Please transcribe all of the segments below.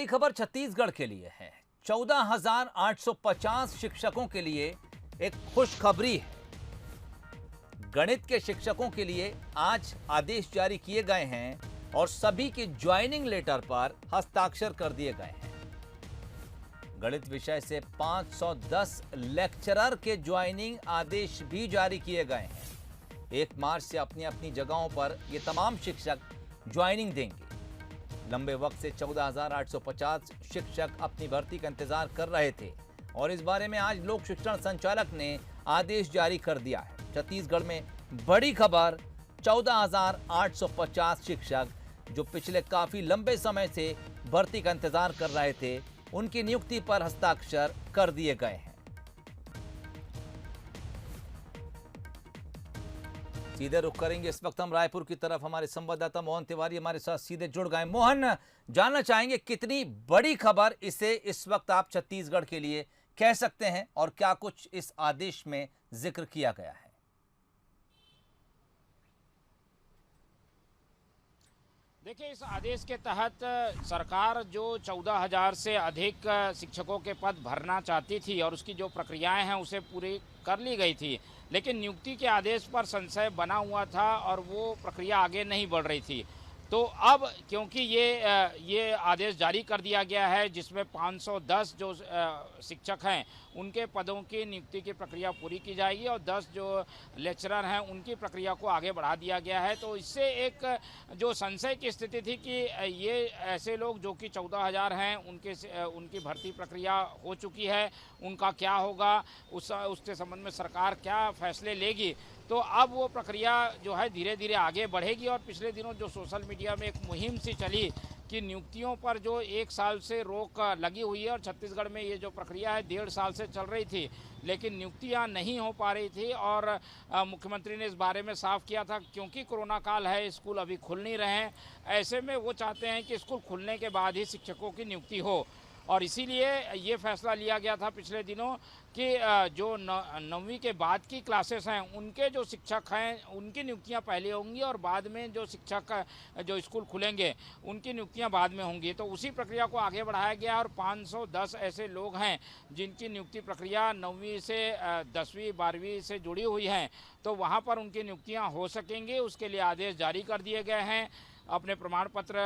बड़ी खबर छत्तीसगढ़ के लिए है। 14,850 शिक्षकों के लिए एक खुशखबरी है। गणित के शिक्षकों के लिए आज आदेश जारी किए गए हैं और सभी के ज्वाइनिंग लेटर पर हस्ताक्षर कर दिए गए हैं। गणित विषय से 510 लेक्चरर के ज्वाइनिंग आदेश भी जारी किए गए हैं। 1 मार्च से अपनी अपनी जगहों पर ये तमाम शिक्षक ज्वाइनिंग देंगे। लंबे वक्त से 14,850 शिक्षक अपनी भर्ती का इंतजार कर रहे थे और इस बारे में आज लोक शिक्षण संचालक ने आदेश जारी कर दिया है। छत्तीसगढ़ में बड़ी खबर, 14,850 शिक्षक जो पिछले काफी लंबे समय से भर्ती का इंतजार कर रहे थे, उनकी नियुक्ति पर हस्ताक्षर कर दिए गए हैं। सीधे रुख करेंगे इस वक्त हम रायपुर की तरफ। हमारे संवाददाता मोहन तिवारी हमारे साथ सीधे जुड़ गए। मोहन, जानना चाहेंगे कितनी बड़ी खबर इसे इस वक्त आप छत्तीसगढ़ के लिए कह सकते हैं और क्या कुछ इस आदेश में जिक्र किया गया है? देखिए, इस आदेश के तहत सरकार जो 14,000 से अधिक शिक्षकों के पद भरना चाहती थी और उसकी जो प्रक्रियाएं हैं उसे पूरी कर ली गई थी, लेकिन नियुक्ति के आदेश पर संशय बना हुआ था और वो प्रक्रिया आगे नहीं बढ़ रही थी। तो अब क्योंकि ये आदेश जारी कर दिया गया है जिसमें 510 जो शिक्षक हैं उनके पदों की नियुक्ति की प्रक्रिया पूरी की जाएगी और 10 जो लेक्चरर हैं उनकी प्रक्रिया को आगे बढ़ा दिया गया है। तो इससे एक जो संशय की स्थिति थी कि ये ऐसे लोग जो कि 14,000 हैं उनकी भर्ती प्रक्रिया हो चुकी है, उनका क्या होगा, उसके संबंध में सरकार क्या फैसले लेगी। तो अब वो प्रक्रिया जो है धीरे धीरे आगे बढ़ेगी और पिछले दिनों जो सोशल मीडिया में एक मुहिम सी चली कि नियुक्तियों पर जो 1 साल से रोक लगी हुई है और छत्तीसगढ़ में ये जो प्रक्रिया है 1.5 साल से चल रही थी, लेकिन नियुक्तियां नहीं हो पा रही थी और मुख्यमंत्री ने इस बारे में साफ किया था क्योंकि कोरोना काल है, स्कूल अभी खुल नहीं रहे हैं, ऐसे में वो चाहते हैं कि स्कूल खुलने के बाद ही शिक्षकों की नियुक्ति हो। और इसीलिए ये फैसला लिया गया था पिछले दिनों कि जो 9वीं के बाद की क्लासेस हैं उनके जो शिक्षक हैं उनकी नियुक्तियां पहले होंगी और बाद में जो शिक्षक जो स्कूल खुलेंगे उनकी नियुक्तियां बाद में होंगी। तो उसी प्रक्रिया को आगे बढ़ाया गया और 510 ऐसे लोग हैं जिनकी नियुक्ति प्रक्रिया 9वीं से 10वीं 12वीं से जुड़ी हुई हैं, तो वहाँ पर उनकी नियुक्तियाँ हो सकेंगी। उसके लिए आदेश जारी कर दिए गए हैं। अपने प्रमाण पत्र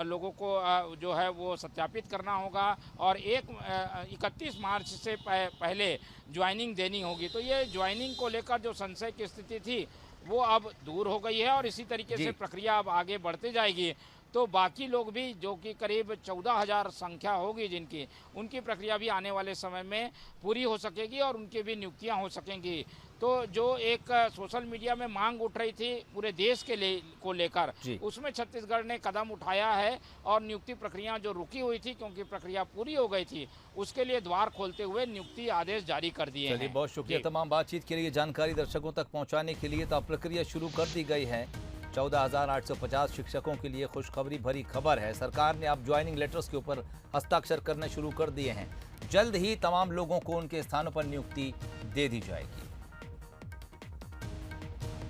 लोगों को जो है वो सत्यापित करना होगा और 31 मार्च से पहले ज्वाइनिंग देनी होगी। तो ये ज्वाइनिंग को लेकर जो संशय की स्थिति थी वो अब दूर हो गई है और इसी तरीके से प्रक्रिया अब आगे बढ़ती जाएगी। तो बाकी लोग भी जो कि करीब 14,000 संख्या होगी जिनकी, उनकी प्रक्रिया भी आने वाले समय में पूरी हो सकेगी और उनकी भी नियुक्तियां हो सकेंगी। तो जो एक सोशल मीडिया में मांग उठ रही थी पूरे देश के को लेकर, उसमें छत्तीसगढ़ ने कदम उठाया है और नियुक्ति प्रक्रिया जो रुकी हुई थी क्योंकि प्रक्रिया पूरी हो गई थी, उसके लिए द्वार खोलते हुए नियुक्ति आदेश जारी कर दिए हैं। बहुत शुक्रिया तमाम बातचीत के लिए, जानकारी दर्शकों तक पहुँचाने के लिए। तो अब प्रक्रिया शुरू कर दी गई है। 14,850 शिक्षकों के लिए खुशखबरी भरी खबर है। सरकार ने अब ज्वाइनिंग लेटर्स के ऊपर हस्ताक्षर करने शुरू कर दिए हैं। जल्द ही तमाम लोगों को उनके स्थानों पर नियुक्ति दे दी जाएगी।